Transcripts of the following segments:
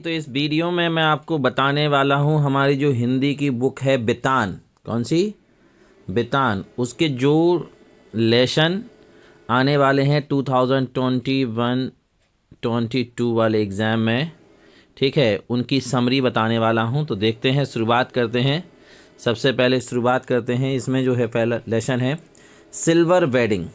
तो इस वीडियो में मैं आपको बताने वाला हूँ हमारी जो हिंदी की बुक है बितान, कौन सी बितान, उसके जो लेसन आने वाले हैं 2021-22 वाले एग्ज़ाम में, ठीक है, उनकी समरी बताने वाला हूँ। तो देखते हैं, शुरुआत करते हैं। सबसे पहले शुरुआत करते हैं, इसमें जो है पहला लेसन है सिल्वर वेडिंग।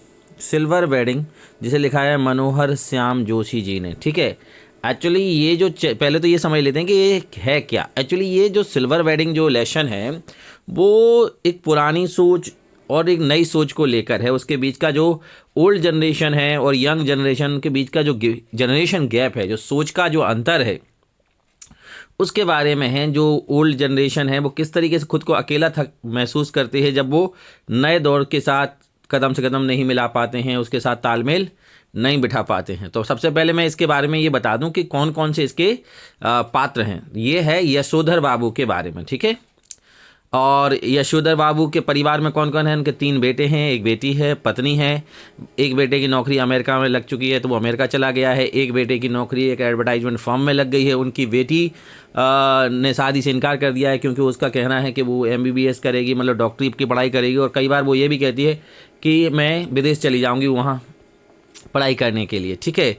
सिल्वर वेडिंग जिसे लिखा है मनोहर श्याम जोशी जी ने, ठीक है। एक्चुअली ये जो पहले तो ये समझ लेते हैं कि ये है क्या। एक्चुअली ये जो सिल्वर वेडिंग जो लेसन है वो एक पुरानी सोच और एक नई सोच को लेकर है। उसके बीच का जो ओल्ड जनरेशन है और यंग जनरेशन के बीच का जो जनरेशन गैप है, जो सोच का जो अंतर है, उसके बारे में है। जो ओल्ड जनरेशन है वो किस तरीके से खुद को अकेला थक महसूस करती है जब वो नए दौर के साथ कदम से कदम नहीं मिला पाते हैं, उसके साथ तालमेल नहीं बिठा पाते हैं। तो सबसे पहले मैं इसके बारे में ये बता दूं कि कौन कौन से इसके पात्र हैं। ये है यशोधर बाबू के बारे में, ठीक है। और यशोधर बाबू के परिवार में कौन कौन है? उनके 3 बेटे हैं, एक बेटी है, पत्नी है। एक बेटे की नौकरी अमेरिका में लग चुकी है तो वो अमेरिका चला गया है। एक बेटे की नौकरी एक एडवर्टाइजमेंट फर्म में लग गई है। उनकी बेटी ने शादी से इनकार कर दिया है क्योंकि उसका कहना है कि वो MBBS करेगी, मतलब डॉक्टरी की पढ़ाई करेगी। और कई बार वो ये भी कहती है कि मैं विदेश चली जाऊँगी वहाँ पढ़ाई करने के लिए, ठीक है।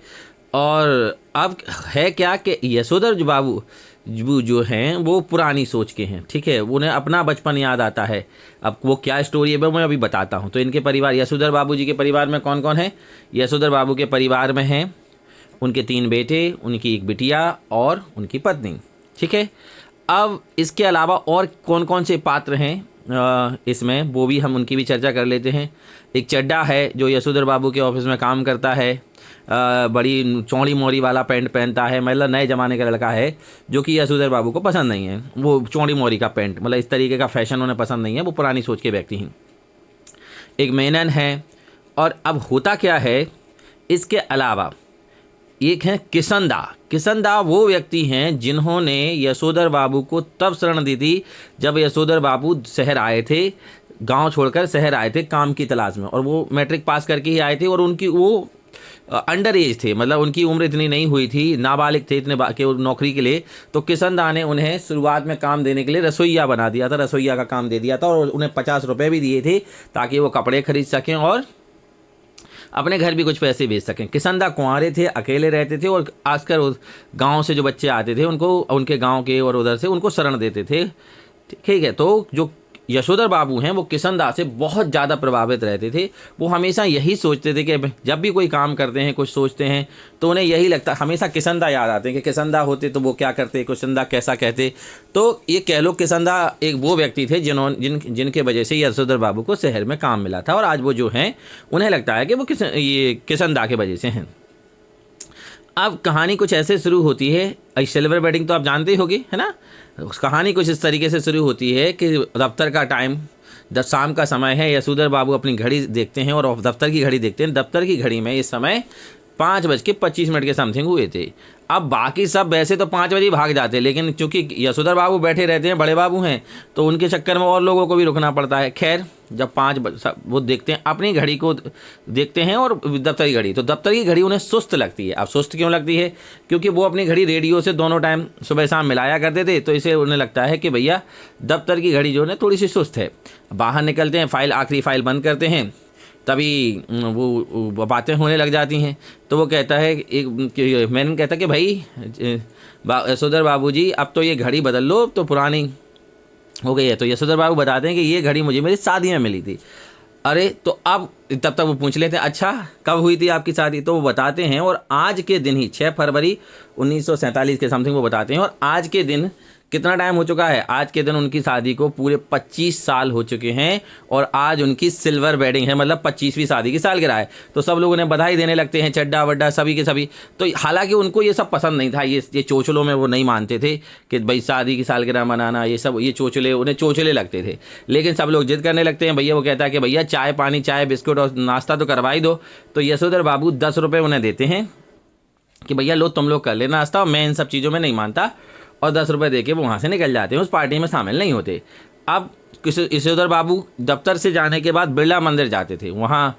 और अब है क्या कि यशोधर बाबू जो हैं वो पुरानी सोच के हैं, ठीक है। उन्हें अपना बचपन याद आता है। अब वो क्या स्टोरी है वो मैं अभी बताता हूँ। तो इनके परिवार, यशोधर बाबू जी के परिवार में कौन कौन है? यशोधर बाबू के परिवार में हैं उनके 3 बेटे, उनकी एक बिटिया और उनकी पत्नी, ठीक है। अब इसके अलावा और कौन कौन से पात्र हैं इसमें, वो भी हम उनकी भी चर्चा कर लेते हैं। एक चड्डा है जो यशोधर बाबू के ऑफिस में काम करता है, बड़ी चौड़ी मोड़ी वाला पैंट पहनता है, मतलब नए ज़माने का लड़का है जो कि यशोधर बाबू को पसंद नहीं है। वो चौड़ी मोड़ी का पैंट, मतलब इस तरीके का फैशन उन्हें पसंद नहीं है, वो पुरानी सोच के व्यक्ति हैं। एक मेनन है। और अब होता क्या है, इसके अलावा एक है किसनदा। किसनदा वो व्यक्ति हैं जिन्होंने यशोधर बाबू को तब शरण दी थी जब यशोधर बाबू शहर आए थे, गांव छोड़कर शहर आए थे काम की तलाश में। और वो मैट्रिक पास करके ही आए थे और उनकी वो अंडर एज थे, मतलब उनकी उम्र इतनी नहीं हुई थी, नाबालिग थे इतने के नौकरी के लिए। तो किसनदा ने उन्हें शुरुआत में काम देने के लिए रसोइया बना दिया था, रसोइया का काम दे दिया था। और उन्हें 50 रुपये भी दिए थे ताकि वो कपड़े खरीद सकें और अपने घर भी कुछ पैसे भेज सकें। किसनदा कुंवारे थे, अकेले रहते थे और आजकल गांव से जो बच्चे आते थे उनको, उनके गांव के और उधर से उनको शरण देते थे, ठीक है। तो जो यशोधर बाबू हैं वो किसनदा से बहुत ज़्यादा प्रभावित रहते थे। वो हमेशा यही सोचते थे कि जब भी कोई काम करते हैं, कुछ सोचते हैं, तो उन्हें यही लगता, हमेशा किसनदा याद आते हैं कि किसनदा होते तो वो क्या करते, किसनदा कैसा कहते। तो ये कह लो किसनदा एक वो व्यक्ति थे जिनके वजह से यशोधर बाबू को शहर में काम मिला था। और आज वो जो हैं उन्हें लगता है कि वो ये किसनदा के वजह से हैं। अब कहानी कुछ ऐसे शुरू होती है। सिल्वर वेडिंग तो आप जानते ही होगी, है ना। उस कहानी कुछ इस तरीके से शुरू होती है कि दफ्तर का टाइम, जब शाम का समय है, यशोधर बाबू अपनी घड़ी देखते हैं और दफ्तर की घड़ी देखते हैं। दफ्तर की घड़ी में इस समय 5:25 के समथिंग हुए थे। अब बाकी सब वैसे तो 5 बजे भाग जाते, लेकिन चूंकि यशोधर बाबू बैठे रहते हैं, बड़े बाबू हैं, तो उनके चक्कर में और लोगों को भी रुकना पड़ता है। खैर, जब 5 वो देखते हैं, अपनी घड़ी को देखते हैं और दफ्तर की घड़ी, तो दफ्तर की घड़ी उन्हें सुस्त लगती है। अब सुस्त क्यों लगती है? क्योंकि वो अपनी घड़ी रेडियो से दोनों टाइम सुबह शाम मिलाया करते थे, तो इसे उन्हें लगता है कि भैया दफ्तर की घड़ी जो है थोड़ी सी सुस्त है। बाहर निकलते हैं, आखिरी फाइल बंद करते हैं, तभी वो बातें होने लग जाती हैं। तो वो कहता है, मैंने कहता कि भाई यशोधर बाबू जी अब तो ये घड़ी बदल लो, तो पुरानी हो गई है। तो यशोधर बाबू बताते हैं कि ये घड़ी मुझे मेरी शादी में मिली थी। अरे तो अब तब तक वो पूछ लेते हैं, अच्छा कब हुई थी आपकी शादी? तो वो बताते हैं और आज के दिन ही 6 फरवरी 1947 के समथिंग वो बताते हैं। और आज के दिन कितना टाइम हो चुका है? आज के दिन उनकी शादी को पूरे 25 साल हो चुके हैं और आज उनकी सिल्वर वेडिंग है, मतलब 25वीं शादी की सालगिरह है। तो सब लोग उन्हें बधाई देने लगते हैं, चड्डा वड्डा सभी के सभी। तो हालांकि उनको ये सब पसंद नहीं था, ये चोचलों में वो नहीं मानते थे कि भाई शादी की सालगिरह मनाना, ये सब ये चोचले उन्हें चोचले लगते थे। लेकिन सब लोग जिद करने लगते हैं। भैया वो कहता है कि भैया चाय पानी, चाय बिस्कुट और नाश्ता तो करवा ही दो। तो यशोधर बाबू 10 रुपये उन्हें देते हैं कि भैया लो तुम लोग कर लेना नाश्ता, मैं इन सब चीज़ों में नहीं मानता। और 10 रुपये दे के वो वहाँ से निकल जाते हैं, उस पार्टी में शामिल नहीं होते। अब यशोधर बाबू दफ्तर से जाने के बाद बिरला मंदिर जाते थे। वहाँ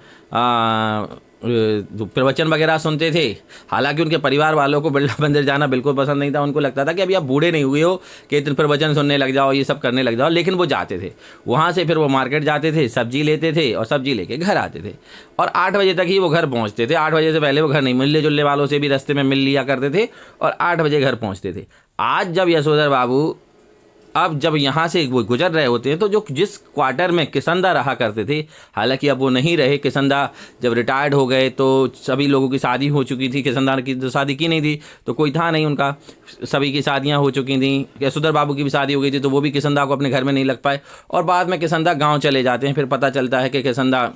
प्रवचन वगैरह सुनते थे। हालांकि उनके परिवार वालों को बिरला मंदिर जाना बिल्कुल पसंद नहीं था। उनको लगता था कि अभी आप बूढ़े नहीं हुए हो कि इतने प्रवचन सुनने लग जाओ, ये सब करने लग जाओ। लेकिन वो जाते थे वहाँ से, फिर वो मार्केट जाते थे, सब्जी लेते थे और सब्जी लेके घर आते थे। और 8 बजे तक ही वो घर पहुँचते थे। 8 बजे से पहले वो घर नहीं, मिलने जुलने वालों से भी रास्ते में मिल लिया करते थे और 8 बजे घर पहुँचते थे। आज जब यशोधर बाबू अब जब यहाँ से वो गुजर रहे होते हैं तो जो जिस क्वार्टर में किसंदा रहा करते थे, हालांकि अब वो नहीं रहे। किसंदा जब रिटायर्ड हो गए तो सभी लोगों की शादी हो चुकी थी। किसंदा की तो शादी की नहीं थी तो कोई था नहीं उनका, सभी की शादियाँ हो चुकी थी। यशोधर बाबू की भी शादी हो गई थी तो वो भी किसंदा को अपने घर में नहीं लग पाए। और बाद में किसंदा गाँव चले जाते हैं। फिर पता चलता है कि किसंदा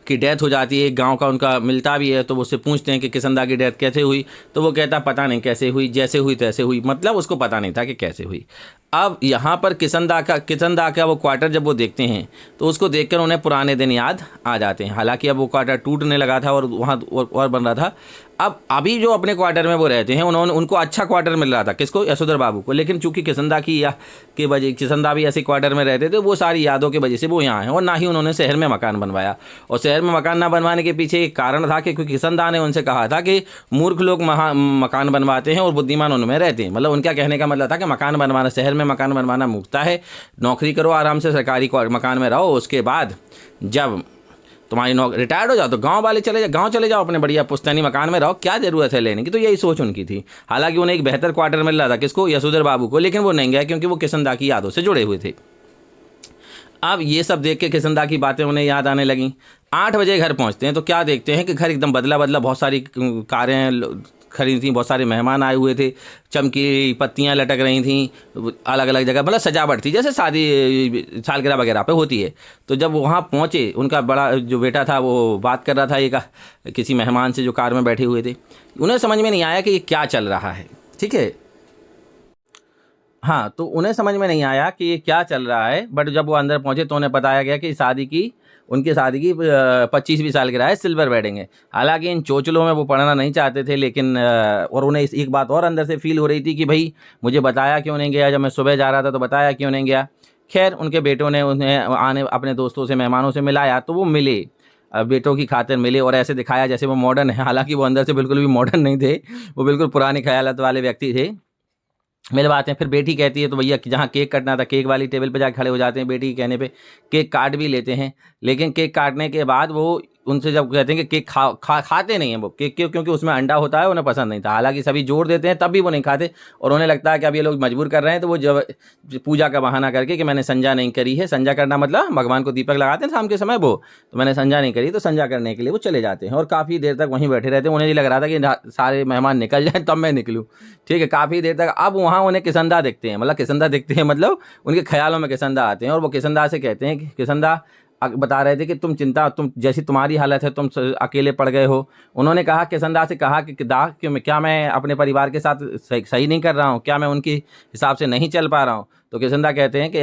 की डेथ हो जाती है। गांव का उनका मिलता भी है तो वो उससे पूछते हैं कि किसंदा की डेथ कैसे हुई, तो वो कहता पता नहीं कैसे हुई, जैसे हुई तैसे हुई। मतलब उसको पता नहीं था कि कैसे हुई। अब यहाँ पर किसंदा का वो क्वार्टर जब वो देखते हैं तो उसको देखकर उन्हें पुराने दिन याद आ जाते हैं। हालांकि अब वो क्वार्टर टूटने लगा था और वहाँ और बन रहा था। अब अभी जो अपने क्वार्टर में वो रहते हैं उनको अच्छा क्वार्टर मिल रहा था। किसको? यशोधर बाबू को। लेकिन चूंकि किसंदा की या के वजह किसंदा भी ऐसे क्वार्टर में रहते थे, वो सारी यादों की वजह से वो यहाँ हैं। और ना ही उन्होंने शहर में मकान बनवाया। और शहर में मकान ना बनवाने के पीछे एक कारण था कि क्योंकि किसंदा ने उनसे कहा था कि मूर्ख लोग मकान बनवाते हैं और बुद्धिमान उनमें रहते हैं। मतलब उनका कहने का मतलब था कि मकान बनवाना, शहर में मकान बनवाना मूर्खता है। नौकरी करो आराम से, सरकारी मकान में रहो। उसके बाद जब तुम्हारी रिटायर्ड हो जाओ तो गांव चले जाओ अपने बढ़िया पुश्तैनी मकान में रहो, क्या जरूरत है लेने की। तो यही सोच उनकी थी। हालांकि उन्हें एक बेहतर क्वार्टर मिल रहा था। किसको? यशोधर बाबू को। लेकिन वो नहीं गए क्योंकि वो किसंदा की यादों से जुड़े हुए थे। अब ये सब देख के किसंदा की बातें उन्हें याद आने लगी। 8 बजे घर पहुंचते हैं तो क्या देखते हैं कि घर एकदम बदला बदला, बहुत सारी कारें खड़ी थी, बहुत सारे मेहमान आए हुए थे, चमकी पत्तियां लटक रही थी अलग अलग जगह। मतलब सजावट थी जैसे शादी सालगिरह वगैरह पे होती है। तो जब वहाँ पहुँचे, उनका बड़ा जो बेटा था वो बात कर रहा था एक किसी मेहमान से जो कार में बैठे हुए थे। उन्हें समझ में नहीं आया कि ये क्या चल रहा है। ठीक है, हाँ, तो उन्हें समझ में नहीं आया कि ये क्या चल रहा है। बट जब वो अंदर पहुंचे तो उन्हें बताया गया कि उनकी शादी की 25वीं सालगिरह है, सिल्वर वेडिंग है। हालांकि इन चोचलों में वो पढ़ना नहीं चाहते थे, लेकिन और उन्हें एक बात और अंदर से फील हो रही थी कि भाई मुझे बताया क्यों नहीं गया, जब मैं सुबह जा रहा था तो बताया क्यों नहीं गया। खैर, उनके बेटों ने उन्हें अपने दोस्तों से, मेहमानों से मिलाया तो वो मिले, बेटों की खातिर मिले और ऐसे दिखाया जैसे वो मॉडर्न है। हालांकि वो अंदर से बिल्कुल भी मॉडर्न नहीं थे, वो बिल्कुल पुराने ख्यालात वाले व्यक्ति थे। मिलवाते हैं। फिर बेटी कहती है तो भैया जहाँ केक कटना था केक वाली टेबल पे जाके खड़े हो जाते हैं। बेटी के कहने पे केक काट भी लेते हैं। लेकिन केक काटने के बाद वो उनसे जब कहते हैं कि केक खाते नहीं हैं वो केक, क्योंकि उसमें अंडा होता है, उन्हें पसंद नहीं था। हालांकि सभी जोर देते हैं तब भी वो नहीं खाते और उन्हें लगता है कि अब ये लोग मजबूर कर रहे हैं। तो वो जब पूजा का बहाना करके कि मैंने संजा नहीं करी है, संजा करना मतलब भगवान को दीपक लगाते हैं शाम के समय, वो तो मैंने संजा नहीं करी, तो संजा करने के लिए वो चले जाते हैं और काफ़ी देर तक वहीं बैठे रहते हैं। उन्हें नहीं लग रहा था कि सारे मेहमान निकल जाए तब मैं निकलूँ। ठीक है, काफ़ी देर तक। अब वहाँ उन्हें किसंदा दिखते हैं, मतलब किसंदा दिखते हैं मतलब उनके ख्यालों में किसंदा आते हैं और वो किसंदा से कहते हैं कि किसंदा बता रहे थे कि तुम जैसी तुम्हारी हालत है, तुम अकेले पड़ गए हो। उन्होंने कहा, किसंदा से कहा कि क्या मैं अपने परिवार के साथ सही नहीं कर रहा हूँ, क्या मैं उनके हिसाब से नहीं चल पा रहा हूँ। तो किसंदा कहते हैं कि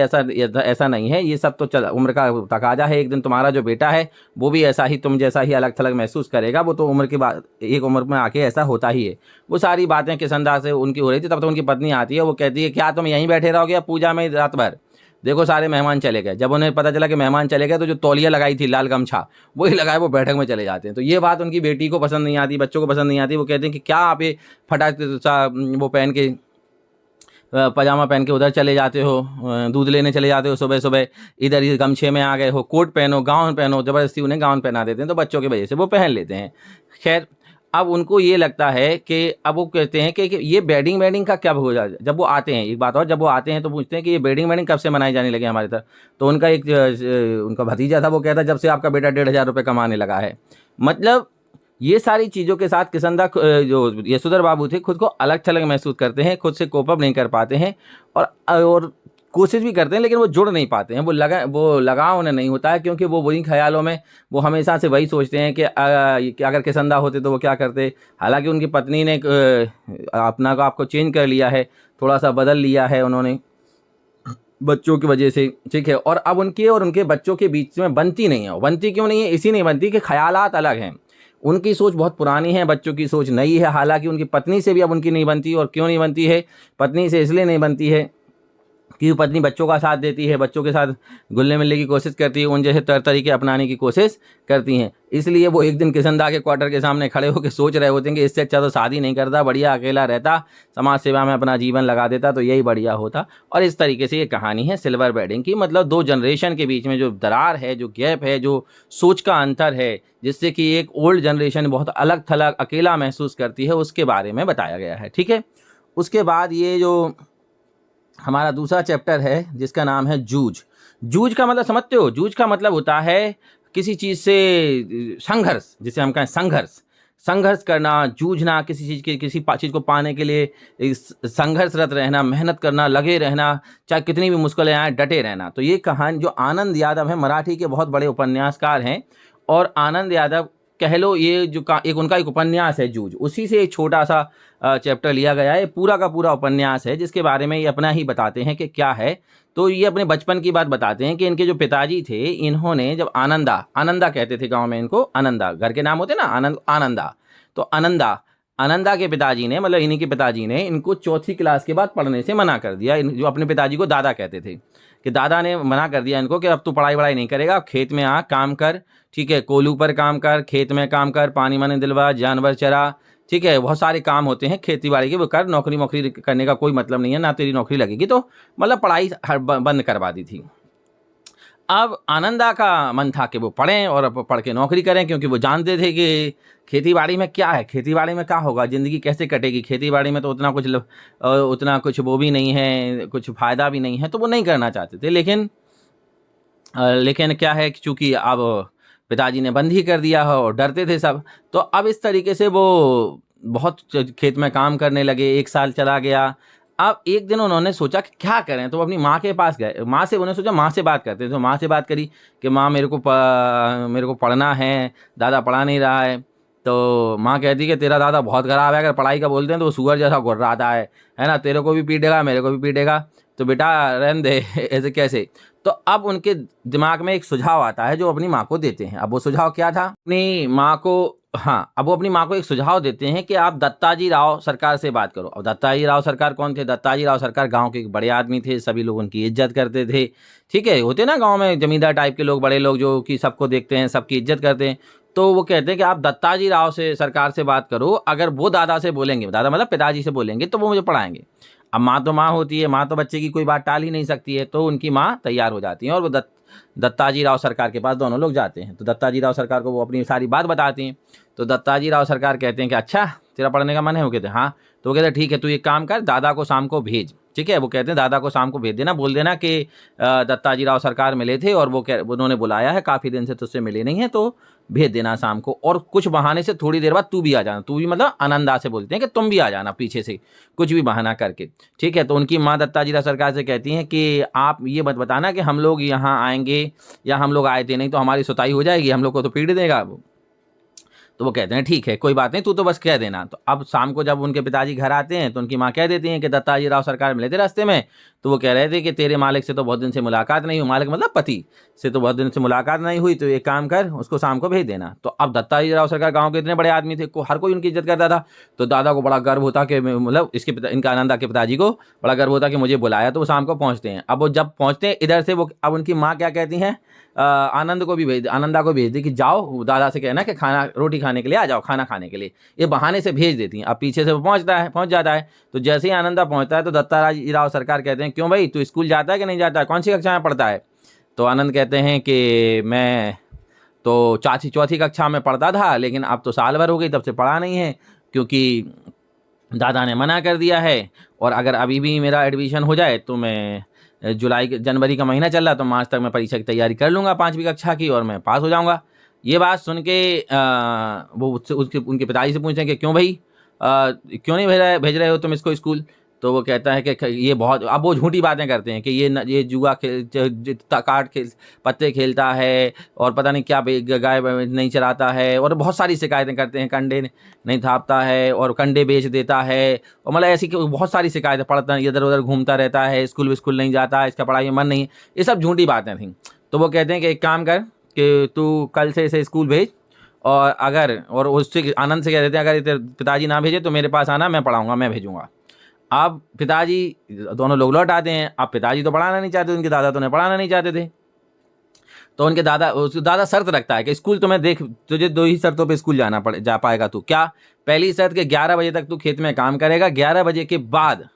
ऐसा नहीं है, ये सब तो उम्र का तकाजा है। एक दिन तुम्हारा जो बेटा है वो भी ऐसा ही तुम जैसा ही अलग थलग महसूस करेगा। वो तो उम्र के बाद एक उम्र में आके ऐसा होता ही है। वो सारी बातें किसंदा से उनकी हो रही थी। तब तो उनकी पत्नी आती है, वो कहती है क्या तुम यहीं बैठे रहोगे पूजा में रात भर? देखो सारे मेहमान चले गए। जब उन्हें पता चला कि मेहमान चले गए तो जो तौलिया लगाई थी लाल गमछा वही लगाए वो बैठक में चले जाते हैं। तो ये बात उनकी बेटी को पसंद नहीं आती, बच्चों को पसंद नहीं आती। वो कहते हैं कि क्या आप ये फटा सा वो पहन के पजामा पहन के उधर चले जाते हो, दूध लेने चले जाते हो सुबह सुबह, इधर ही गमछे में आ गए हो, कोट पहनो, गाउन पहनो। ज़बरदस्ती उन्हें गाउन पहना देते हैं तो बच्चों की वजह से वो पहन लेते हैं। खैर, अब उनको ये लगता है कि अब वो कहते हैं कि ये वेडिंग का कब हो जाए। जब वो आते हैं, एक बात और, जब वो आते हैं तो पूछते हैं कि ये वेडिंग कब से मनाई जाने लगे हमारी तरफ। तो उनका भतीजा था, वो कहता जब से आपका बेटा 1,500 रुपये कमाने लगा है। मतलब ये सारी चीज़ों के साथ किसंदा जो यशोधर बाबू थे खुद को अलग थलग महसूस करते हैं, खुद से कोप अप नहीं कर पाते हैं और कोशिश भी करते हैं लेकिन वो जुड़ नहीं पाते हैं। वो लगाव उन्हें नहीं होता है क्योंकि वो वही ख्यालों में वो हमेशा से वही सोचते हैं कि अगर किसंदा होते तो वो क्या करते। हालांकि उनकी पत्नी ने अपना को आपको चेंज कर लिया है, थोड़ा सा बदल लिया है उन्होंने बच्चों की वजह से। ठीक है, और अब उनके और उनके बच्चों के बीच में बनती नहीं है। बनती क्यों नहीं है? इसी नहीं बनती कि ख्यालात अलग हैं। उनकी सोच बहुत पुरानी है, बच्चों की सोच नई है। हालांकि उनकी पत्नी से भी अब उनकी नहीं बनती। और क्यों नहीं बनती है? पत्नी से इसलिए नहीं बनती है कि वो पत्नी बच्चों का साथ देती है, बच्चों के साथ घुलने मिलने की कोशिश करती है, उन जैसे तरीके अपनाने की कोशिश करती हैं। इसलिए वो एक दिन किशनदा के क्वार्टर के सामने खड़े होकर सोच रहे होते हैं कि इससे अच्छा तो शादी नहीं करता, बढ़िया अकेला रहता, समाज सेवा में अपना जीवन लगा देता तो यही बढ़िया होता। और इस तरीके से ये कहानी है सिल्वर वेडिंग की। मतलब दो जनरेशन के बीच में जो दरार है, जो गैप है, जो सोच का अंतर है, जिससे कि एक ओल्ड जनरेशन बहुत अलग थलग अकेला महसूस करती है, उसके बारे में बताया गया है। ठीक है, उसके बाद ये जो हमारा दूसरा चैप्टर है जिसका नाम है जूझ। जूझ का मतलब समझते हो? जूझ का मतलब होता है किसी चीज़ से संघर्ष, जिसे हम कहें संघर्ष, संघर्ष करना, जूझना, किसी चीज़ के किसी चीज़ को पाने के लिए संघर्षरत रहना, मेहनत करना, लगे रहना, चाहे कितनी भी मुश्किलें आए डटे रहना। तो ये कहानी जो आनंद यादव है, मराठी के बहुत बड़े उपन्यासकार हैं, और आनंद यादव कह लो, ये जो एक उनका एक उपन्यास है जूझ, उसी से एक छोटा सा चैप्टर लिया गया है। पूरा का पूरा उपन्यास है जिसके बारे में ये अपना ही बताते हैं कि क्या है। तो ये अपने बचपन की बात बताते हैं कि इनके जो पिताजी थे, इन्होंने जब आनंदा, आनंदा कहते थे गांव में इनको, आनंदा, घर के नाम होते ना आनंद, आनंदा, तो आनंदा, आनंदा के पिताजी ने, मतलब इन्हीं के पिताजी ने इनको चौथी क्लास के बाद पढ़ने से मना कर दिया। जो अपने पिताजी को दादा कहते थे, कि दादा ने मना कर दिया इनको कि अब तू पढ़ाई वढ़ाई नहीं करेगा, खेत में आ, काम कर, ठीक है, कोलू पर काम कर, खेत में काम कर, पानी माने दिलवा, जानवर चरा, ठीक है, बहुत सारे काम होते हैं खेती बाड़ी के, वो कर, नौकरी वोकरी करने का कोई मतलब नहीं है, ना तेरी नौकरी लगेगी। तो मतलब पढ़ाई बंद करवा दी थी। अब आनंदा का मन था कि वो पढ़ें और पढ़ के नौकरी करें, क्योंकि वो जानते थे कि खेती बाड़ी में क्या है, खेती बाड़ी में क्या होगा, ज़िंदगी कैसे कटेगी, खेती बाड़ी में तो उतना कुछ वो भी नहीं है, कुछ फ़ायदा भी नहीं है, तो वो नहीं करना चाहते थे। लेकिन क्या है कि चूँकि अब पिताजी ने बंद ही कर दिया है और डरते थे सब, तो अब इस तरीके से वो बहुत खेत में काम करने लगे। 1 साल चला गया। अब एक दिन उन्होंने सोचा कि क्या करें, तो वो अपनी माँ के पास गए। माँ से उन्होंने सोचा माँ से बात करते हैं, तो माँ से बात करी कि माँ मेरे को पढ़ना है, दादा पढ़ा नहीं रहा है। तो माँ कहती कि तेरा दादा बहुत खराब है, अगर पढ़ाई का बोलते हैं तो वो सुअर जैसा गुर्राता है ना, तेरे को भी पीटेगा, मेरे को भी पीटेगा, तो बेटा रहने दे ऐसे कैसे। तो अब उनके दिमाग में एक सुझाव आता है जो अपनी माँ को देते हैं। अब वो सुझाव क्या था अपनी माँ को, हाँ, अब वो अपनी माँ को एक सुझाव देते हैं कि आप दत्ताजी राव सरकार से बात करो। अब दत्ताजी राव सरकार कौन थे? दत्ताजी राव सरकार गांव के एक बड़े आदमी थे, सभी लोग उनकी इज्जत करते थे। ठीक है, होते ना गांव में जमींदार टाइप के लोग, बड़े लोग जो कि सबको देखते हैं, सबकी इज्जत करते हैं। तो वो कहते हैं कि आप दत्ताजी राव से सरकार से बात करो, अगर वो दादा से बोलेंगे, दादा मतलब पिताजी से बोलेंगे, तो वो मुझे पढ़ाएंगे। अब माँ तो माँ होती है, माँ तो बच्चे की कोई बात टाल ही नहीं सकती है, तो उनकी माँ तैयार हो जाती है और वो दत्ताजी राव सरकार के पास दोनों लोग जाते हैं। तो दत्ताजी राव सरकार को वो अपनी सारी बात बताती हैं। तो दत्ताजी राव सरकार कहते हैं कि अच्छा तेरा पढ़ने का मन है? वो कहते हैं हाँ। तो वो कहते हैं ठीक है, तू एक काम कर, दादा को शाम को भेज। ठीक है, वो कहते हैं दादा को शाम को भेज देना, बोल देना कि दत्ताजी राव सरकार मिले थे और उन्होंने बुलाया है, काफ़ी दिन से तुझसे मिले नहीं है, तो भेज देना शाम को। और कुछ बहाने से थोड़ी देर बाद तू भी आ जाना। तू भी मतलब आनंदा से बोलते हैं कि तुम भी आ जाना पीछे से, कुछ भी बहाना करके। ठीक है, तो उनकी माँ दत्ताजी राव सरकार से कहती हैं कि आप ये मत बताना कि हम लोग यहाँ आएंगे या हम लोग आए थे, नहीं तो हमारी सुताई हो जाएगी, हम लोग को तो पीट देगा वो। तो वो कहते हैं ठीक है, कोई बात नहीं, तू तो बस कह देना। तो अब शाम को जब उनके पिताजी घर आते हैं तो उनकी माँ कह देती हैं कि दत्ताजी राव सरकार मिले थे रास्ते में, तो वो कह रहे थे कि तेरे मालिक से तो बहुत दिन से मुलाकात नहीं हुई, मालिक मतलब पति से तो बहुत दिन से मुलाकात नहीं हुई, तो एक काम कर, उसको शाम को भेज देना। तो अब दत्ताजी राव सरकार गाँव के इतने बड़े आदमी थे, हर कोई उनकी इज्जत करता था। तो दादा को बड़ा गर्व होता कि मतलब इनका आनंदा के पिताजी को बड़ा गर्व होता कि मुझे बुलाया। तो वो शाम को पहुँचते हैं। अब वो जब पहुँचते हैं इधर से, वो अब उनकी माँ क्या कहती हैं, आनंदा को भेज दी कि जाओ दादा से कहना कि खाना रोटी खाने के लिए आ जाओ, खाना खाने के लिए। ये बहाने से भेज देती हैं। अब पीछे से वो पहुंच जाता है। तो जैसे ही आनंदा पहुंचता है तो दत्ताजी राव सरकार कहते हैं क्यों भाई, तू स्कूल जाता है कि नहीं जाता है, कौन सी कक्षा में पढ़ता है? तो आनंद कहते हैं कि मैं तो चौथी कक्षा में पढ़ता था, लेकिन अब तो साल भर हो गई, तब से पढ़ा नहीं है, क्योंकि दादा ने मना कर दिया है। और अगर अभी भी मेरा एडमिशन हो जाए तो मैं जनवरी का महीना चल रहा, तो मार्च तक मैं परीक्षा की तैयारी कर लूँगा 5वीं कक्षा की और मैं पास हो जाऊँगा। ये बात सुन के वो उनके पिताजी से पूछते हैं कि क्यों भाई, क्यों नहीं भेज रहे हो तुम इसको स्कूल? तो वो कहता है कि ये बहुत, अब वो झूठी बातें करते हैं कि ये जुआ पत्ते खेलता है और पता नहीं क्या गाय नहीं चराता है, और बहुत सारी शिकायतें करते हैं, कंडे नहीं थापता है और कंडे बेच देता है, और मतलब ऐसी बहुत सारी शिकायतें, पढ़ता इधर उधर घूमता रहता है, स्कूल नहीं जाता है, इसका पढ़ाई में मन नहीं है। ये सब झूठी बातें थी। तो वो कहते हैं कि एक काम कर कि तू कल से इसे स्कूल भेज, और उससे आनंद से कह देते हैं अगर पिताजी ना भेजे तो मेरे पास आना, मैं पढ़ाऊँगा, मैं भेजूँगा। अब पिताजी दोनों लोग लौट आते हैं। अब पिताजी तो पढ़ाना नहीं चाहते, उनके दादा तो उन्हें पढ़ाना नहीं चाहते थे। तो उनके दादा शर्त रखता है कि स्कूल तुम्हें देख, तुझे 2 ही शर्तों पे स्कूल जा पाएगा तू। क्या? पहली शर्त कि 11 बजे तक तू खेत में काम करेगा, 11 बजे के बाद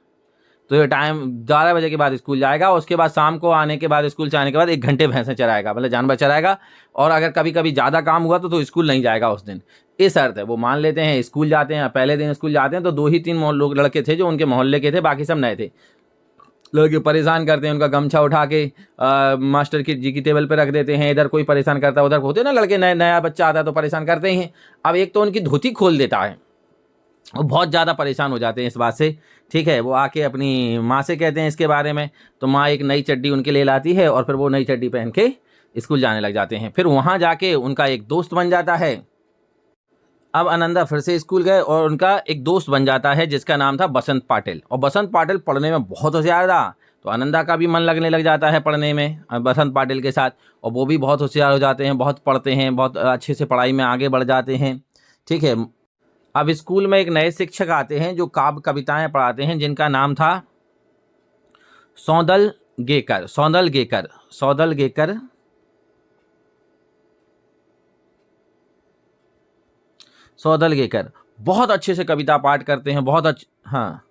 तो ये टाइम 12 बजे के बाद स्कूल जाएगा। उसके बाद शाम को आने के बाद, स्कूल से आने के बाद 1 घंटे भैंसें चराएगा, मतलब जानवर चराएगा। और अगर कभी कभी ज़्यादा काम हुआ तो स्कूल नहीं जाएगा उस दिन। ये शर्त है। वो मान लेते हैं, स्कूल जाते हैं। पहले दिन स्कूल जाते हैं तो 2 ही 3 लोग लड़के थे जो उनके मोहल्ले के थे, बाकी सब नए थे। लड़के परेशान करते हैं, उनका गमछा उठा के मास्टर की जी की टेबल पे रख देते हैं। इधर कोई परेशान करता है, उधर होते ना लड़के, नया बच्चा आता है तो परेशान करते ही हैं। अब एक तो उनकी धोती खोल देता है, वो बहुत ज़्यादा परेशान हो जाते हैं इस बात से। ठीक है, वो आके अपनी माँ से कहते हैं इसके बारे में, तो माँ एक नई चड्डी उनके लिए लाती है और फिर वो नई चड्डी पहन के स्कूल जाने लग जाते हैं। फिर वहाँ जाके उनका एक दोस्त बन जाता है। अब आनंदा फिर से स्कूल गए और उनका एक दोस्त बन जाता है जिसका नाम था बसंत पाटिल। और बसंत पाटिल पढ़ने में बहुत होशियार था, तो आनंदा का भी मन लगने लग जाता है पढ़ने में बसंत पाटिल के साथ। और वो भी बहुत होशियार हो जाते हैं, बहुत पढ़ते हैं, बहुत अच्छे से पढ़ाई में आगे बढ़ जाते हैं। ठीक है, अब स्कूल में एक नए शिक्षक आते हैं जो काव्य कविताएं पढ़ाते हैं, जिनका नाम था सौंदल गेकर। सौदल गेकर बहुत अच्छे से कविता पाठ करते हैं, बहुत हाँ,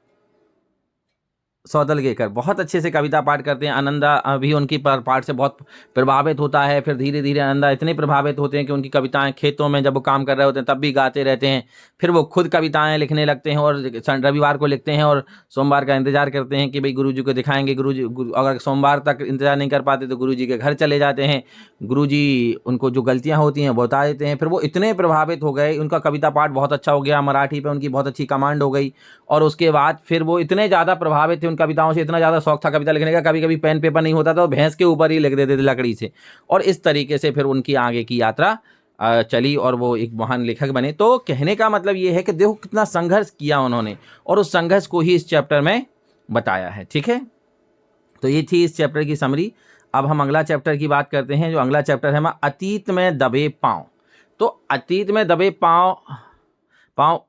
सौदल गेकर बहुत अच्छे से कविता पाठ करते हैं। आनंदा भी उनकी पाठ से बहुत प्रभावित होता है। फिर धीरे धीरे आनंदा इतने प्रभावित होते हैं कि उनकी कविताएं खेतों में जब वो काम कर रहे होते हैं तब भी गाते रहते हैं। फिर वो खुद कविताएं लिखने लगते हैं और रविवार को लिखते हैं और सोमवार का इंतजार करते हैं कि भाई गुरुजी को दिखाएंगे। अगर सोमवार तक इंतजार नहीं कर पाते तो गुरुजी के घर चले जाते हैं। गुरुजी उनको जो गलतियां होती हैं वो बता देते हैं। फिर वो इतने प्रभावित हो गए, उनका कविता पाठ बहुत अच्छा हो गया, मराठी पे उनकी बहुत अच्छी कमांड हो गई। और उसके बाद फिर वो इतने ज़्यादा प्रभावित थे, उन कविताओं से इतना ज़्यादा शौक था कविता लिखने का, कभी कभी पेन पेपर नहीं होता था तो भैंस के ऊपर ही लिख देते थे लकड़ी से। और इस तरीके से फिर उनकी आगे की यात्रा चली और वो एक महान लेखक बने। तो कहने का मतलब ये है कि देखो कितना संघर्ष किया उन्होंने, और उस संघर्ष को ही इस चैप्टर में बताया है। ठीक है, तो ये थी इस चैप्टर की समरी। अब हम अगला चैप्टर की बात करते हैं। जो अगला चैप्टर है हमारा अतीत में दबे पाँव। तो अतीत में दबे पाँव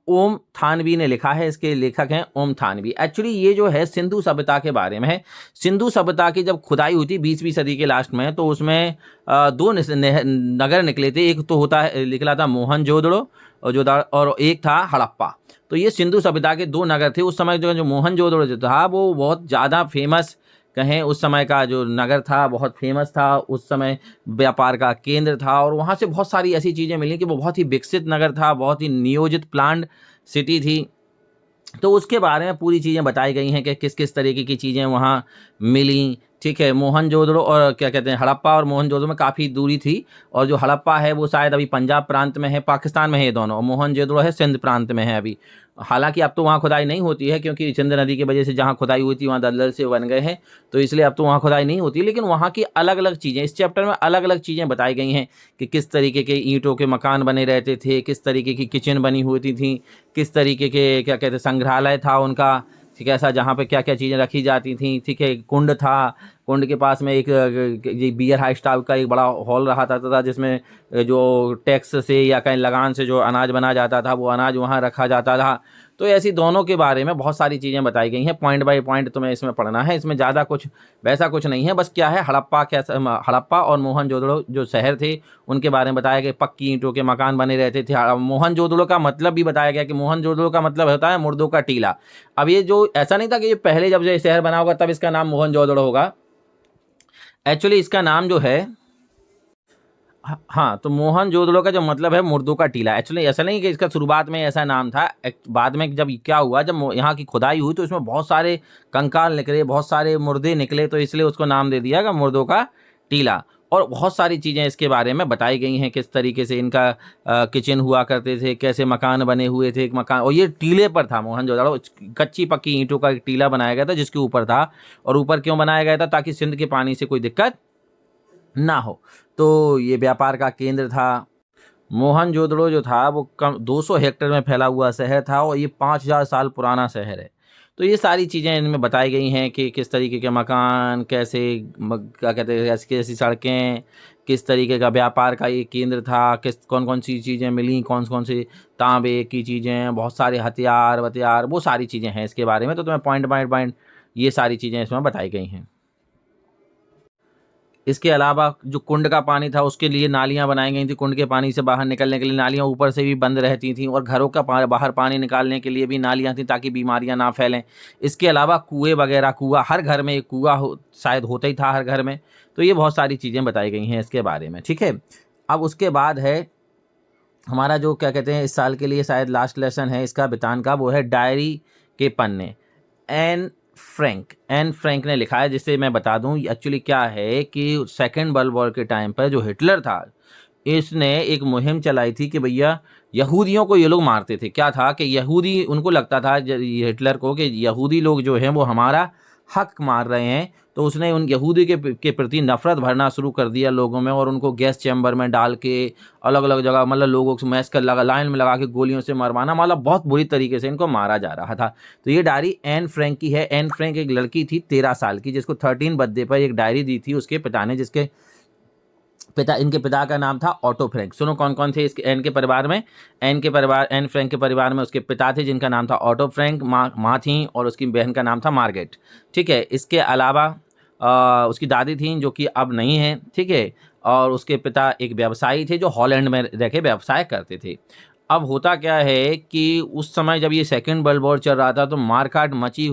ओम थानवी ने लिखा है। इसके लेखक हैं ओम थानवी। एक्चुअली ये जो है सिंधु सभ्यता के बारे में है। सिंधु सभ्यता की जब खुदाई हुई थी 20वीं सदी के लास्ट में, तो उसमें 2 नगर निकले थे। एक तो निकला था मोहनजोदड़ो और एक था हड़प्पा। तो ये सिंधु सभ्यता के 2 नगर थे। उस समय जो मोहनजोदड़ो जो था वो बहुत ज़्यादा फेमस, कहें उस समय का जो नगर था बहुत फेमस था। उस समय व्यापार का केंद्र था और वहाँ से बहुत सारी ऐसी चीज़ें मिली कि वो बहुत ही विकसित नगर था, बहुत ही नियोजित प्लान्ड सिटी थी। तो उसके बारे में पूरी चीज़ें बताई गई हैं कि किस किस तरीके की चीज़ें वहाँ मिली। ठीक है, मोहनजोदड़ो और क्या कहते हैं हड़प्पा और मोहनजोदड़ो में काफ़ी दूरी थी। और जो हड़प्पा है वो शायद अभी पंजाब प्रांत में है, पाकिस्तान में है ये दोनों, और मोहनजोदड़ो है सिंध प्रांत में है अभी। हालांकि अब तो वहाँ खुदाई नहीं होती है क्योंकि सिंध नदी की वजह से जहाँ खुदाई हुई थी वहाँ दलदल से बन गए हैं, तो इसलिए अब तो वहाँ खुदाई नहीं होती। लेकिन वहाँ की अलग अलग चीज़ें इस चैप्टर में अलग अलग चीज़ें बताई गई हैं कि किस तरीके के ईंटों के मकान बने रहते थे, किस तरीके की किचन बनी होती थी, किस तरीके के क्या कहते संग्रहालय था उनका। ठीक है, ऐसा जहाँ पे क्या क्या चीज़ें रखी जाती थी। ठीक है, कुंड था, कुंड के पास में एक बियर हाउस टाइप का एक बड़ा हॉल रहा था जिसमें जो टैक्स से या कहीं लगान से जो अनाज बना जाता था वो अनाज वहाँ रखा जाता था। तो ऐसी दोनों के बारे में बहुत सारी चीज़ें बताई गई हैं, पॉइंट बाय पॉइंट तुम्हें इसमें पढ़ना है। इसमें ज़्यादा कुछ वैसा कुछ नहीं है, बस क्या है हड़प्पा और मोहनजोदड़ो जो शहर थे उनके बारे में बताया गया। पक्की ईंटों के मकान बने रहते थे। मोहनजोदड़ो का मतलब भी बताया गया कि मोहनजोदड़ो का मतलब होता है मुर्दों का टीला। अब ये जो ऐसा नहीं था कि ये पहले जब ये शहर बना होगा तब इसका नाम मोहनजोदड़ो होगा। एक्चुअली इसका नाम जो है हाँ, तो मोहनजोदड़ो का जो मतलब है मुर्दों का टीला। एक्चुअली ऐसा नहीं कि इसका शुरुआत में ऐसा नाम था। बाद में जब क्या हुआ, जब यहाँ की खुदाई हुई तो इसमें बहुत सारे कंकाल निकले, बहुत सारे मुर्दे निकले, तो इसलिए उसको नाम दे दिया गया मुर्दों का टीला। और बहुत सारी चीज़ें इसके बारे में बताई गई हैं, किस तरीके से इनका किचन हुआ करते थे, कैसे मकान बने हुए थे। एक मकान और ये टीले पर था मोहनजोदड़ो, कच्ची पक्की ईंटों का एक टीला बनाया गया था जिसके ऊपर था। और ऊपर क्यों बनाया गया था? ताकि सिंध के पानी से कोई दिक्कत ना हो। तो ये व्यापार का केंद्र था। मोहनजोदड़ो जो था वो कम 200 हेक्टेयर में फैला हुआ शहर था और ये 5000 साल पुराना शहर है। तो ये सारी चीज़ें इनमें बताई गई हैं कि किस तरीके के मकान, कैसे क्या कहते हैं, कैसी सड़कें, किस तरीके का व्यापार का ये केंद्र था, किस कौन कौन सी चीज़ें मिली, कौन कौन सी तांबे की चीज़ें, बहुत सारे हथियार वथियार, वो सारी चीज़ें हैं इसके बारे में। तो तुम्हें पॉइंट बाय पॉइंट ये सारी चीज़ें इसमें बताई गई हैं। इसके अलावा जो कुंड का पानी था उसके लिए नालियाँ बनाई गई थी, कुंड के पानी से बाहर निकलने के लिए नालियाँ ऊपर से भी बंद रहती थीं, और घरों का बाहर पानी निकालने के लिए भी नालियाँ थीं ताकि बीमारियाँ ना फैलें। इसके अलावा कुएँ वगैरह, कुआँ हर घर में एक कुआँ शायद होता ही था हर घर में। तो ये बहुत सारी चीज़ें बताई गई हैं इसके बारे में, ठीक है। अब उसके बाद है हमारा जो क्या कहते हैं इस साल के लिए शायद लास्ट लेसन है इसका बितान का, वो है डायरी के पन्ने। एन फ्रैंक ने लिखा है, जिसे मैं बता दूं एक्चुअली क्या है कि सेकेंड वर्ल्ड वॉर के टाइम पर जो हिटलर था, इसने एक मुहिम चलाई थी कि भैया यहूदियों को ये लोग मारते थे। क्या था कि यहूदी, उनको लगता था हिटलर को कि यहूदी लोग जो हैं वो हमारा हक मार रहे हैं, तो उसने उन यहूदी के प्रति नफरत भरना शुरू कर दिया लोगों में, और उनको गैस चैम्बर में डाल के अलग अलग जगह, मतलब लोगों को मैच कर लाइन में लगा के गोलियों से मरवाना, मतलब बहुत बुरी तरीके से इनको मारा जा रहा था। तो ये डायरी एन फ्रैंक की है। एन फ्रैंक एक लड़की थी 13 साल की, जिसको 13 बर्थडे पर एक डायरी दी थी उसके पिता ने, जिसके इनके पिता का नाम था ऑटो फ्रैंक। सुनो कौन कौन थे इसके एन के परिवार में। एन फ्रैंक के परिवार में उसके पिता थे जिनका नाम था ऑटो फ्रैंक, माँ थी, और उसकी बहन का नाम था मार्गेट, ठीक है। इसके अलावा उसकी दादी थी जो कि अब नहीं है, ठीक है। और उसके पिता एक व्यवसायी थे जो हॉलैंड में रह के व्यवसाय करते थे। अब होता क्या है कि उस समय जब ये सेकेंड वर्ल्ड वॉर चल रहा था तो मारकाट मची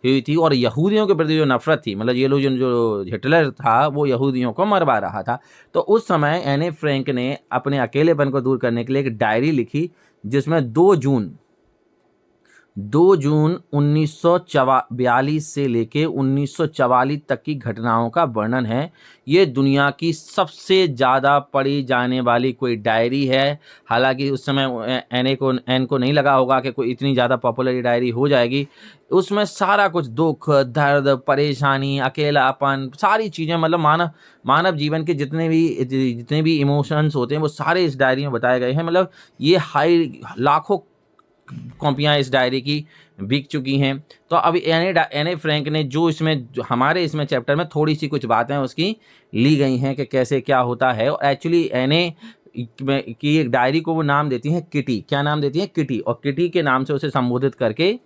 हुई थी, और यहूदियों के प्रति जो नफरत थी, मतलब ये लोग जो हिटलर था वो यहूदियों को मरवा रहा था। तो उस समय एने फ्रैंक ने अपने अकेलेपन को दूर करने के लिए एक डायरी लिखी, जिसमें 2 जून 1942 से लेके 1944 तक की घटनाओं का वर्णन है। ये दुनिया की सबसे ज़्यादा पढ़ी जाने वाली कोई डायरी है। हालांकि उस समय एन को नहीं लगा होगा कि कोई इतनी ज़्यादा पॉपुलर डायरी हो जाएगी। उसमें सारा कुछ दुख, दर्द, परेशानी, अकेलापन, सारी चीज़ें, मतलब मानव जीवन के जितने भी इमोशंस होते हैं वो सारे इस डायरी में बताए गए हैं। मतलब ये लाखों कॉपियाँ इस डायरी की बिक चुकी हैं। तो अब एने फ्रैंक ने जो हमारे इसमें चैप्टर में थोड़ी सी कुछ बातें उसकी ली गई हैं कि कैसे क्या होता है। और एक्चुअली एने की एक डायरी को वो नाम देती हैं किटी। क्या नाम देती हैं? किटी। और किटी के नाम से उसे संबोधित करके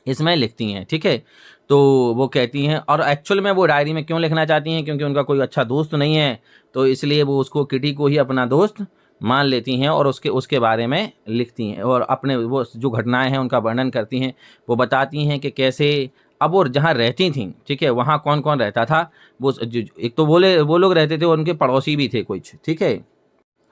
इसमें लिखती हैं, ठीक है। तो वो कहती हैं, और एक्चुअल में वो डायरी में क्यों लिखना चाहती हैं, क्योंकि उनका कोई अच्छा दोस्त नहीं है, तो इसलिए वो उसको किटी को ही अपना दोस्त मान लेती हैं और उसके बारे में लिखती हैं, और अपने वो जो घटनाएं हैं उनका वर्णन करती हैं। वो बताती हैं कि कैसे अब वो जहाँ रहती थीं, ठीक है, वहाँ कौन कौन रहता था। वो एक तो वो लोग रहते थे और उनके पड़ोसी भी थे कुछ, ठीक है।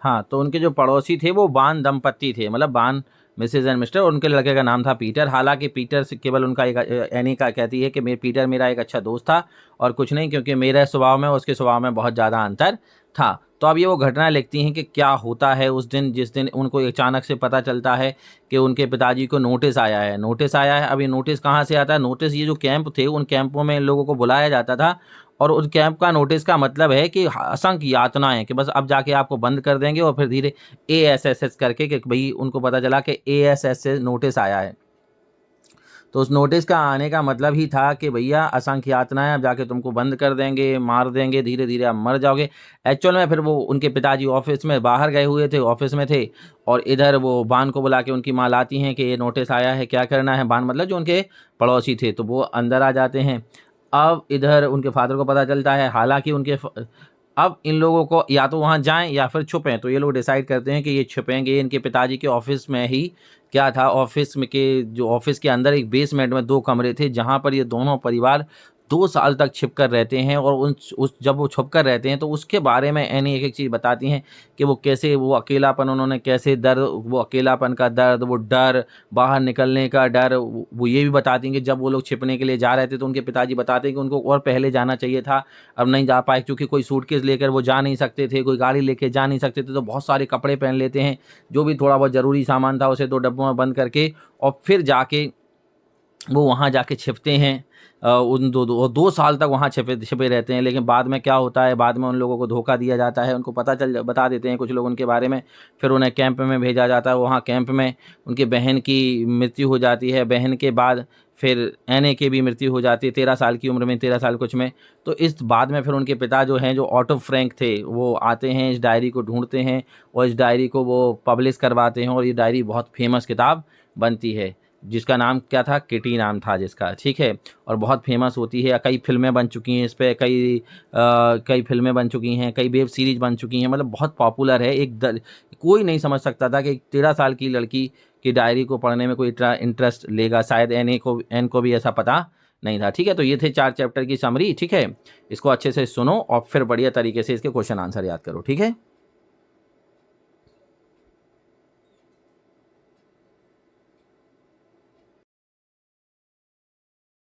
हाँ, तो उनके जो पड़ोसी थे वो बान दंपत्ति थे, मतलब बान मिसेज एंड मिस्टर, और उनके लड़के का नाम था पीटर। हालांकि पीटर से केवल उनका एक, एनी का कहती है कि पीटर मेरा एक अच्छा दोस्त था और कुछ नहीं, क्योंकि मेरे स्वभाव में उसके स्वभाव में बहुत ज़्यादा अंतर था। तो अब ये वो घटना लिखती हैं कि क्या होता है उस दिन, जिस दिन उनको अचानक से पता चलता है कि उनके पिताजी को नोटिस आया है। अब ये नोटिस कहाँ से आता है? नोटिस, ये जो कैंप थे उन कैंपों में इन लोगों को बुलाया जाता था, और उस कैंप का नोटिस का मतलब है कि असंख्य यातनाएं, कि बस अब जाके आपको बंद कर देंगे, और फिर धीरे ASS करके, कि भाई उनको पता चला कि ASS से नोटिस आया है। तो उस नोटिस का आने का मतलब ही था कि भैया असंख्य यातनाएं, अब जाके तुमको बंद कर देंगे, मार देंगे, धीरे धीरे आप मर जाओगे। एक्चुअल में फिर वो उनके पिताजी ऑफिस में बाहर गए हुए थे, ऑफिस में थे, और इधर वो बान को बुला के उनकी माँ लाती हैं कि ये नोटिस आया है, क्या करना है। बान मतलब जो उनके पड़ोसी थे, तो वो अंदर आ जाते हैं। अब इधर उनके फादर को पता चलता है। हालांकि अब इन लोगों को या तो वहाँ जाएं या फिर छुपें, तो ये लोग डिसाइड करते हैं कि ये छुपेंगे। इनके पिताजी के ऑफिस में ही क्या था, ऑफिस के अंदर एक बेसमेंट में 2 कमरे थे, जहाँ पर ये दोनों परिवार 2 साल तक छिप कर रहते हैं। और जब वो छुप कर रहते हैं तो उसके बारे में एनी एक एक चीज़ बताती हैं कि वो कैसे वो अकेलापन, उन्होंने कैसे वो अकेलापन का दर्द, वो डर, बाहर निकलने का डर। वो ये भी बताती हैं कि जब वो लोग छिपने के लिए जा रहे थे तो उनके पिताजी बताते हैं कि उनको और पहले जाना चाहिए था, अब नहीं जा पाए, क्योंकि कोई सूटकेस लेकर वो जा नहीं सकते थे, कोई गाड़ी लेके जा नहीं सकते थे, तो बहुत सारे कपड़े पहन लेते हैं, जो भी थोड़ा बहुत ज़रूरी सामान था उसे 2 डब्बों में बंद करके, और फिर जाके वो वहाँ जाके छिपते हैं। उन 2 साल तक वहाँ छिपे रहते हैं। लेकिन बाद में क्या होता है, बाद में उन लोगों को धोखा दिया जाता है, उनको बता देते हैं कुछ लोग उनके बारे में। फिर उन्हें कैंप में भेजा जाता है। वहाँ कैंप में उनकी बहन की मृत्यु हो जाती है। बहन के बाद फिर एने की भी मृत्यु हो जाती है 13 साल की उम्र में, 13 साल कुछ में। तो इस बाद में फिर उनके पिता जो हैं, जो ऑटो फ्रैंक थे, वो आते हैं, इस डायरी को ढूंढते हैं और इस डायरी को वो पब्लिश करवाते हैं और ये डायरी बहुत फेमस किताब बनती है, जिसका नाम क्या था, किटी नाम था जिसका, ठीक है। और बहुत फेमस होती है, कई फिल्में बन चुकी हैं इस पर, कई फिल्में बन चुकी हैं, कई वेब सीरीज बन चुकी हैं, मतलब बहुत पॉपुलर है। कोई नहीं समझ सकता था कि 13 साल की लड़की की डायरी को पढ़ने में कोई इतना इंटरेस्ट लेगा। शायद एन को भी ऐसा पता नहीं था, ठीक है। तो ये थे 4 चैप्टर की समरी, ठीक है। इसको अच्छे से सुनो और फिर बढ़िया तरीके से इसके क्वेश्चन आंसर याद करो, ठीक है।